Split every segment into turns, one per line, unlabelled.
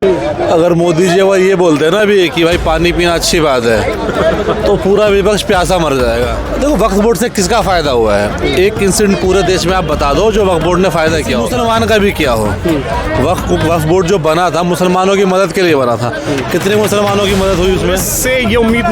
अगर मोदी जी वो ये बोलते हैं ना अभी कि भाई पानी पीना अच्छी बात है तो पूरा विपक्ष प्यासा मर जाएगा। देखो वक्फ बोर्ड से किसका फायदा हुआ है? एक इंसिडेंट पूरे देश में आप बता दो जो वक्फ बोर्ड ने फायदा किया हो, मुसलमान का भी किया हो। वक्फ बोर्ड जो बना था मुसलमानों की मदद के लिए बना था। कितने मुसलमानों की मदद हुई उसमें?
से ये उम्मीद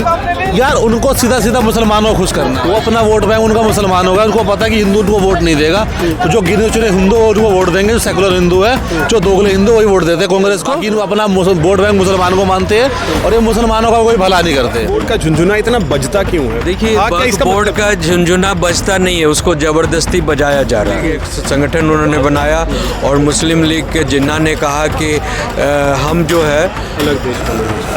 यार उनको सीधा सीधा मुसलमानों को खुश करना, वो अपना वोट बैंक उनका मुसलमान होगा। उनको पता है कि हिंदू उनको वोट नहीं देगा, तो जो गिने चुने हिंदू उनको वोट देंगे। जो सेकुलर हिंदू है, जो दोगले हिंदू वही वोट देते हैं कांग्रेस को। लेकिन वो अपना वोट बैंक मुसलमान को मानते हैं और ये मुसलमानों का कोई भला नहीं करते।
बोर्ड का झुंझुना इतना बजता क्यों है?
देखिए बोर्ड का झुंझुना बजता नहीं है, उसको जबरदस्ती बजाया जा रहा है। एक संगठन उन्होंने बनाया और मुस्लिम लीग के जिन्ना ने कहा कि हम जो है
अलग देश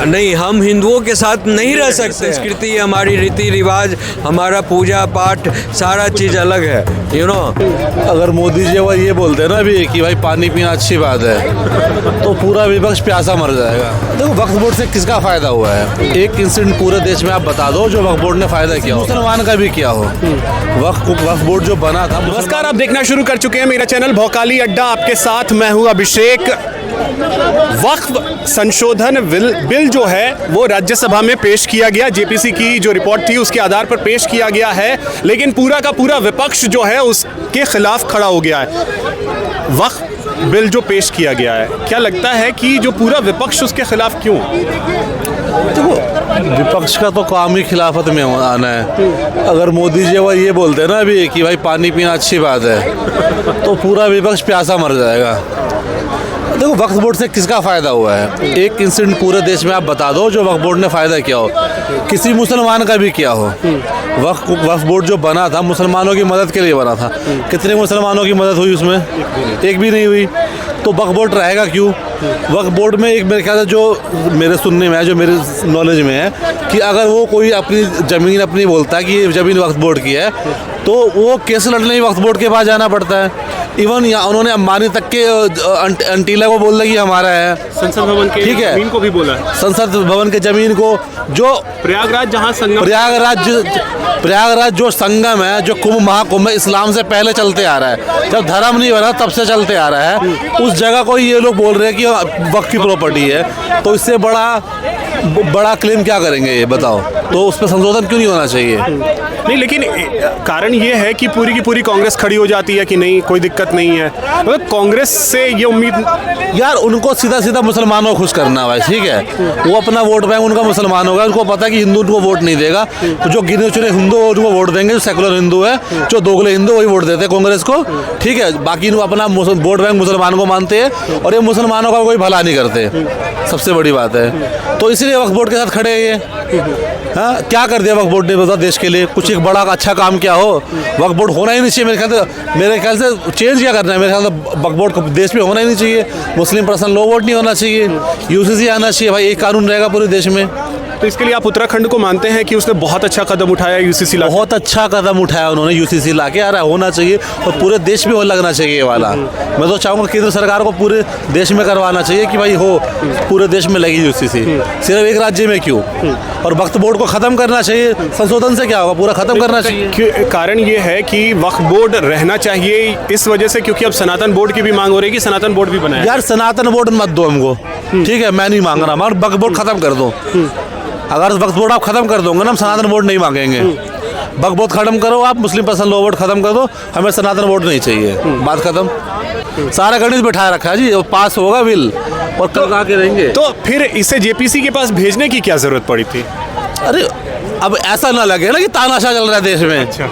नहीं, हम हिंदुओं के साथ नहीं रह सकते। संस्कृति, हमारी रीति रिवाज, हमारा पूजा पाठ, सारा चीज़ अलग है, यू नो।
अगर मोदी जी वो ये बोलते हैं ना अभी कि भाई पानी पीना अच्छी बात है तो पूरा विपक्ष प्यासा मर जाएगा। देखो वक्फ बोर्ड से किसका फायदा हुआ है? एक इंसिडेंट पूरे देश में आप बता दो जो वक्फ बोर्ड ने फायदा किया हो, मुसलमान का भी किया हो। वक्फ बोर्ड जो बना था।
नमस्कार, आप देखना शुरू कर चुके हैं मेरा चैनल भौकाली अड्डा। आपके साथ मैं हूं अभिषेक। वक्फ संशोधन बिल जो है वो राज्यसभा में पेश किया गया। जेपीसी की जो रिपोर्ट थी उसके आधार पर पेश किया गया है, लेकिन पूरा का पूरा विपक्ष जो है उसके खिलाफ खड़ा हो गया है। वक्फ बिल जो पेश किया गया है, क्या लगता है कि जो पूरा विपक्ष उसके खिलाफ क्यों?
देखो विपक्ष का तो काम ही खिलाफत में आना है। अगर मोदी जी वो ये बोलते हैं ना अभी कि भाई पानी पीना अच्छी बात है तो पूरा विपक्ष प्यासा मर जाएगा। देखो वक्फ बोर्ड से किसका फायदा हुआ है? एक इंसिडेंट पूरे देश में आप बता दो जो वक्फ बोर्ड ने फायदा किया हो, किसी मुसलमान का भी किया हो। वक्फ बोर्ड जो बना था मुसलमानों की मदद के लिए बना था। कितने मुसलमानों की मदद हुई उसमें? एक भी नहीं हुई। तो वक्फ बोर्ड रहेगा क्यों? वक्फ बोर्ड में एक मेरे ख्याल से जो मेरे सुनने में है, जो मेरे नॉलेज में है कि अगर वो कोई अपनी ज़मीन अपनी बोलता है कि ये ज़मीन वक्फ बोर्ड की है तो वो केस लड़ने ही वक्फ बोर्ड के पास जाना पड़ता है। इवन यहाँ उन्होंने अंबानी तक के अंटीला को बोल दिया कि हमारा है।
संसद भवन के
ठीक है,
जमीन को भी बोला है।
संसद भवन के जमीन को, जो
प्रयागराज जहाँ संगम,
प्रयागराज जो संगम है, जो कुंभ महाकुंभ है, इस्लाम से पहले चलते आ रहा है। जब धर्म नहीं बना तब से चलते आ रहा है। उस जगह को ये लोग बोल रहे हैं कि वक्फ की प्रॉपर्टी है, तो इससे बड़ा क्लेम क्या करेंगे ये बताओ? तो उस पर संशोधन क्यों नहीं होना चाहिए?
नहीं, लेकिन कारण ये है कि पूरी की पूरी कांग्रेस खड़ी हो जाती है कि नहीं कोई दिक्कत नहीं है। मतलब कांग्रेस से ये उम्मीद,
यार उनको सीधा सीधा मुसलमानों को खुश करना भाई, ठीक है। वो अपना वोट बैंक उनका मुसलमान होगा। उनको पता है कि हिंदू उनको वोट नहीं देगा, तो जो गिने चुने हिंदू उनको वोट देंगे। जो सेकुलर हिंदू है, जो दोगले हिंदू वही वोट देते हैं कांग्रेस को, ठीक है। बाकी अपना वोट बैंक मुसलमान को मानते हैं और ये मुसलमानों का कोई भला नहीं करते, सबसे बड़ी बात है। तो इसलिए वक्फ बोर्ड के साथ खड़े हैं ये। हाँ, क्या कर दिया वक्फ बोर्ड ने बता देश के लिए? कुछ एक बड़ा अच्छा काम क्या हो? वक्फ बोर्ड होना ही नहीं चाहिए मेरे ख्याल से चेंज क्या करना है? मेरे ख्याल से वक्फ बोर्ड देश में होना ही नहीं चाहिए। मुस्लिम पर्सनल लॉ वोट नहीं होना चाहिए, यूसीसी आना चाहिए भाई। एक कानून रहेगा पूरे देश में।
तो इसके लिए आप उत्तराखंड को मानते हैं कि उसने बहुत अच्छा कदम उठाया यूसीसी ला?
बहुत अच्छा कदम उठाया उन्होंने यूसीसी ला के। यार होना चाहिए और पूरे देश में लगना चाहिए ये वाला। मैं तो चाहूँगा केंद्र सरकार को पूरे देश में करवाना चाहिए कि भाई हो, पूरे देश में लगी यूसीसी, सिर्फ एक राज्य में क्यों? और वक्फ बोर्ड को ख़त्म करना चाहिए। संशोधन से क्या होगा? पूरा ख़त्म करना चाहिए।
कारण ये है कि वक्फ बोर्ड रहना चाहिए इस वजह से क्योंकि अब सनातन बोर्ड की भी मांग हो रही है कि सनातन बोर्ड भी बनाए।
यार सनातन बोर्ड मत दो हमको, ठीक है, मैं नहीं मांग रहा, मगर वक्फ बोर्ड ख़त्म कर दो। अगर वक्फ बोर्ड आप खत्म कर दोगे ना, हम सनातन बोर्ड नहीं मांगेंगे। वक्फ बोर्ड खत्म करो, आप मुस्लिम पर्सनल लॉ बोर्ड खत्म कर दो, हमें सनातन बोर्ड नहीं चाहिए। बात खत्म। सारा गणित बिठा रखा है जी, पास होगा बिल और कल आके रहेंगे।
तो फिर इसे जेपीसी के पास भेजने की क्या जरूरत पड़ी थी?
अरे अब ऐसा ना लगे ना कि तानाशाह चल रहा है देश में।
अच्छा,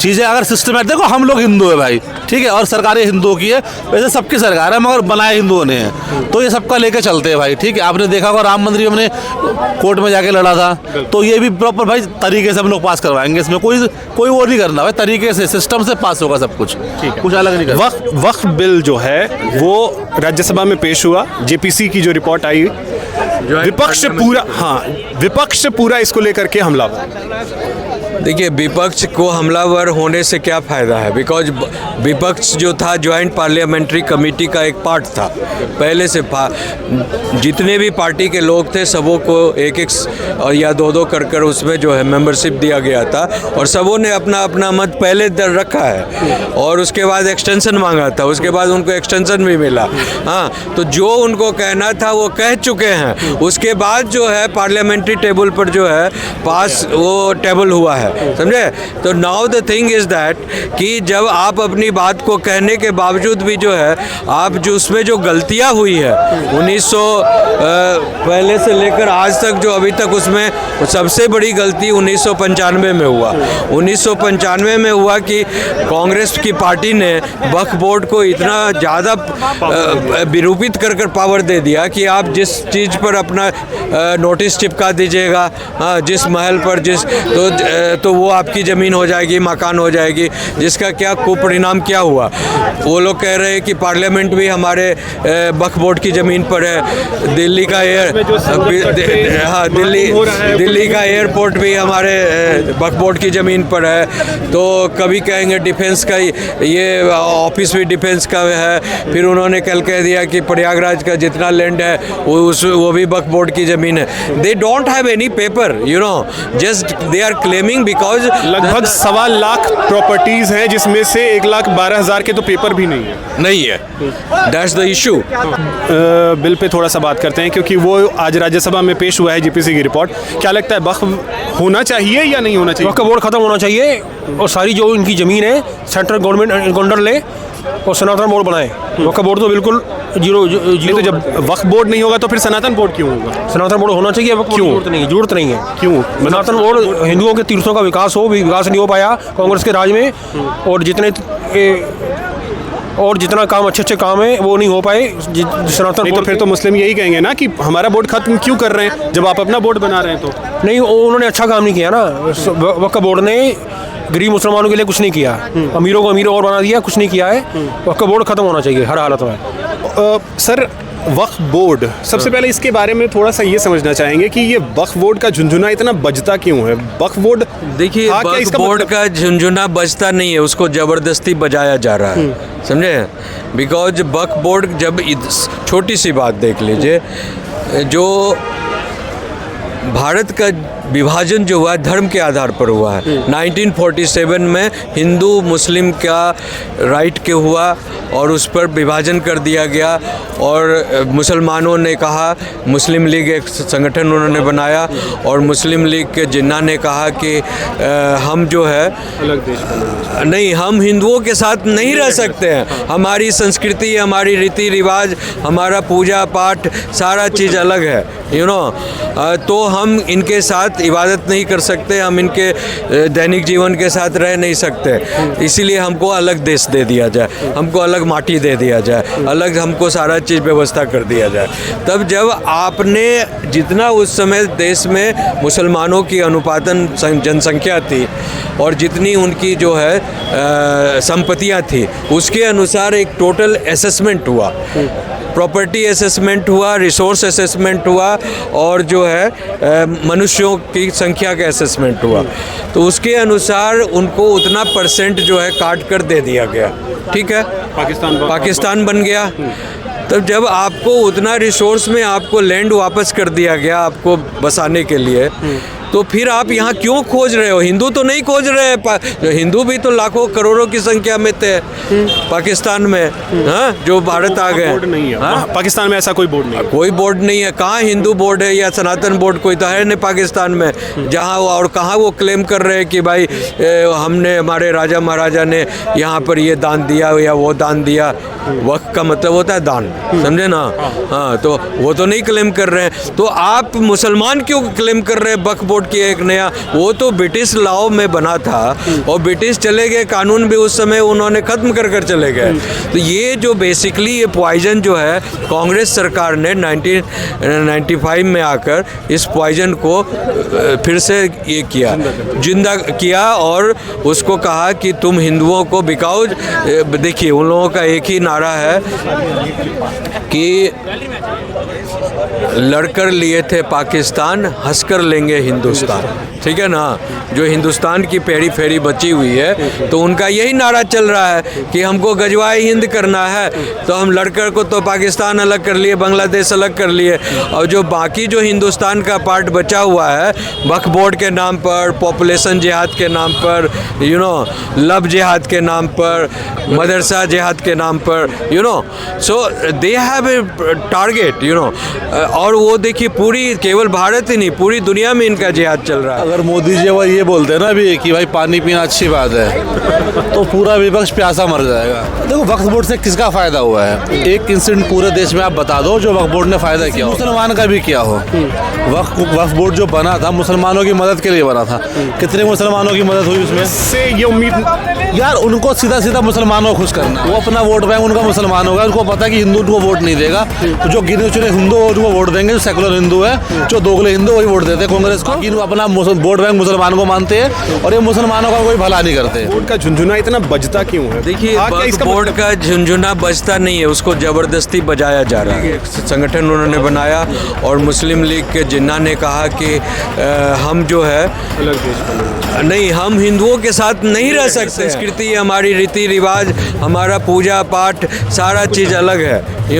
चीज़ें अगर सिस्टम है, देखो हम लोग हिंदू है भाई, ठीक है, और सरकारें हिंदुओं की है। वैसे सबकी सरकार है मगर बनाए हिंदुओं ने है, तो ये सबका लेके चलते हैं भाई, ठीक है। आपने देखा होगा राम मंदिर हमने कोर्ट में जाके लड़ा था, तो ये भी प्रॉपर भाई तरीके से हम लोग पास करवाएंगे। इसमें कोई वो नहीं करना भाई, तरीके से सिस्टम से पास होगा सब कुछ, कुछ अलग नहीं करना।
वक्फ बिल जो है वो राज्यसभा में पेश हुआ। जेपीसी की जो रिपोर्ट आई, विपक्ष पूरा इसको लेकर के हमला।
देखिए, विपक्ष को हमलावर होने से क्या फ़ायदा है? बिकॉज विपक्ष जो था जॉइंट पार्लियामेंट्री कमेटी का एक पार्ट था पहले से। जितने भी पार्टी के लोग थे सबों को एक और या दो कर उसमें जो है मेंबरशिप दिया गया था और सबों ने अपना अपना मत पहले दर रखा है और उसके बाद एक्सटेंशन मांगा था, उसके बाद उनको एक्सटेंशन भी मिला। हाँ, तो जो उनको कहना था वो कह चुके हैं। उसके बाद जो है पार्लियामेंट्री टेबल पर जो है पास वो टेबल हुआ है, समझे? तो now the thing is that कि जब आप अपनी बात को कहने के बावजूद भी जो है आप जो उसमें जो गलतियां हुई है 1900 पहले से लेकर आज तक जो अभी तक उसमें सबसे बड़ी गलती 1995 में हुआ। 1995 में हुआ कि कांग्रेस की पार्टी ने वक्फ बोर्ड को इतना ज़्यादा विरूपित कर पावर दे दिया कि आप जिस चीज़ पर अपना नोटिस चिपका दीजिएगा, जिस महल पर तो वो आपकी ज़मीन हो जाएगी, मकान हो जाएगी, जिसका क्या कुपरिणाम क्या हुआ। वो लोग कह रहे हैं कि पार्लियामेंट भी हमारे वक्फ बोर्ड की ज़मीन पर है, दिल्ली का दिल्ली का एयरपोर्ट भी हमारे वक्फ बोर्ड की ज़मीन पर है। तो कभी कहेंगे डिफेंस का ये ऑफिस भी डिफेंस का है, फिर उन्होंने कल कह दिया कि प्रयागराज का जितना लैंड है वो भी वक्फ बोर्ड की ज़मीन है। They don't have any paper, you know, just they are claiming because
लगभग 1.25 लाख प्रॉपर्टीज़ हैं जिसमें से 1,12,000 के तो पेपर भी नहीं है।
That's the issue.
Bill pay थोड़ा सा बात करते हैं क्योंकि वो आज राज्यसभा में पेश हुआ है जीपीसी की रिपोर्ट। क्या लगता है वक्फ होना चाहिए या नहीं होना चाहिए?
वक्फ बोर्ड ख़त्म होना चाहिए और सारी जो इनकी ज़मीन है सेंट्रल गवर्नमेंट एनकाउंटर ले और सनातन बोर्ड बनाए। वक्फ बोर्ड तो बिल्कुल जीरो।
तो जब वक्फ बोर्ड नहीं होगा तो फिर सनातन बोर्ड क्यों होगा?
सनातन बोर्ड होना चाहिए। वक्फ
क्यों?
जरूरत नहीं है।
क्यों?
सनातन बोर्ड हिंदुओं के तीर्थों का विकास नहीं हो पाया कांग्रेस के राज में, और जितना काम अच्छे काम है वो नहीं हो पाए सनातन
नहीं। तो फिर तो मुस्लिम यही कहेंगे ना कि हमारा बोर्ड खत्म क्यों कर रहे हैं जब आप अपना बोर्ड बना रहे हैं? तो
नहीं, उन्होंने अच्छा काम नहीं किया ना। वक्फ बोर्ड ने गरीब मुसलमानों के लिए कुछ नहीं किया, अमीरों को अमीर और बना दिया, कुछ नहीं किया है। वक्फ बोर्ड खत्म होना चाहिए हर हालत में।
सर, वक्फ बोर्ड, सबसे पहले इसके बारे में थोड़ा सा ये समझना चाहेंगे कि ये वक्फ बोर्ड का झुंझुना इतना बजता क्यों है? वक्फ बोर्ड,
देखिए, वक्फ बोर्ड का झुंझुना बजता नहीं है, उसको ज़बरदस्ती बजाया जा रहा है, समझे? बिकॉज वक्फ बोर्ड जब छोटी सी बात देख लीजिए, जो भारत का विभाजन जो हुआ है धर्म के आधार पर हुआ है। 1947 में हिंदू मुस्लिम का राइट के हुआ और उस पर विभाजन कर दिया गया और मुसलमानों ने कहा, मुस्लिम लीग एक संगठन उन्होंने बनाया और मुस्लिम लीग के जिन्ना ने कहा कि हम जो है
अलग देश
नहीं, हम हिंदुओं के साथ नहीं रह सकते हैं, हमारी संस्कृति, हमारी रीति रिवाज, हमारा पूजा पाठ सारा चीज़ अलग है, यू नो। तो हम इनके साथ इबादत नहीं कर सकते, हम इनके दैनिक जीवन के साथ रह नहीं सकते, इसीलिए हमको अलग देश दे दिया जाए, हमको अलग माटी दे दिया जाए, अलग हमको सारा चीज़ व्यवस्था कर दिया जाए। तब जब आपने जितना उस समय देश में मुसलमानों की अनुपातन जनसंख्या थी और जितनी उनकी जो है संपत्तियां थी, उसके अनुसार एक टोटल असेसमेंट हुआ, प्रॉपर्टी असेसमेंट हुआ, रिसोर्स असेसमेंट हुआ और जो है मनुष्यों की संख्या का असेसमेंट हुआ। तो उसके अनुसार उनको उतना परसेंट जो है काट कर दे दिया गया, ठीक है, पाकिस्तान बन गया। तब जब आपको उतना रिसोर्स में आपको लैंड वापस कर दिया गया आपको बसाने के लिए, तो फिर आप यहाँ क्यों खोज रहे हो? हिंदू तो नहीं खोज रहे हैं, हिंदू भी तो लाखों करोड़ों की संख्या में थे पाकिस्तान में, हाँ, जो भारत आ गए।
बोर्ड नहीं है, हाँ? पाकिस्तान में ऐसा कोई बोर्ड नहीं है,
कोई बोर्ड नहीं है। कहाँ हिंदू बोर्ड है या सनातन बोर्ड? कोई तो है नहीं पाकिस्तान में, जहाँ और कहाँ वो क्लेम कर रहे हैं कि भाई हमने, हमारे राजा महाराजा ने यहाँ पर ये दान दिया या वो दान दिया। वक्त का मतलब होता है दान, समझे ना? हाँ, तो वो तो नहीं क्लेम कर रहे हैं। तो आप मुसलमान क्यों क्लेम कर रहे हैं वक्फ बोर्ड की एक नया? वो तो ब्रिटिश लॉ में बना था और ब्रिटिश चले गए, कानून भी उस समय उन्होंने ख़त्म कर चले गए। तो ये जो बेसिकली ये पॉइजन जो है कांग्रेस सरकार ने 1995 में आकर इस पॉइजन को फिर से ये किया, जिंदा किया और उसको कहा कि तुम हिंदुओं को, बिकॉज देखिए उन लोगों का एक ही नारा है कि लड़कर लिए थे पाकिस्तान, हंसकर लेंगे हिंदुस्तान। ठीक है ना, जो हिंदुस्तान की पेरी फेरी बची हुई है तो उनका यही नारा चल रहा है कि हमको गजवाए हिंद करना है, तो हम लड़कर को तो पाकिस्तान अलग कर लिए, बांग्लादेश अलग कर लिए, और जो बाकी जो हिंदुस्तान का पार्ट बचा हुआ है वक्फ बोर्ड के नाम पर, पॉपुलेशन जिहाद के नाम पर, लव जिहाद के नाम पर, मदरसा जिहाद के नाम पर, सो दे हैव ए टारगेट, और वो देखिए पूरी केवल भारत ही नहीं पूरी दुनिया में इनका जिहाद चल रहा है।
अगर मोदी जी वो ये बोलते हैं ना अभी कि भाई पानी पीना अच्छी बात है, तो पूरा विपक्ष प्यासा मर जाएगा। देखो वक्फ बोर्ड से किसका फायदा हुआ है? एक इंसिडेंट पूरे देश में आप बता दो जो वक्फ बोर्ड ने फायदा किया हो, मुसलमान का भी किया हो। वक्फ बोर्ड जो बना था मुसलमानों की मदद के लिए बना था, कितने मुसलमानों की मदद हुई उसमें?
से ये उम्मीद
यार उनको सीधा सीधा मुसलमानों को खुश करना, वो अपना वोट बैंक उनका मुसलमान होगा, उनको पता है कि हिंदू उनको वोट नहीं देगा, तो जो गिने चुने हिंदू उनको वोट देंगे, जो सेकुलर हिंदू है, जो दोगले हिंदू वही वोट देते हैं कांग्रेस को। लेकिन वो अपना वोट बैंक मुसलमान को मानते हैं और ये मुसलमानों का कोई भला नहीं करते।
बोर्ड का झुंझुना इतना बजता क्यों है?
देखिए वक्फ बोर्ड का झुंझुना बजता नहीं है, उसको ज़बरदस्ती बजाया जा रहा है। संगठन उन्होंने बनाया और मुस्लिम लीग के जिन्ना ने कहा कि हम जो है नहीं, हम हिंदुओं के साथ नहीं रह सकते। संस्कृति, हमारी रीति रिवाज, हमारा पूजा पाठ, सारा चीज़ अलग है,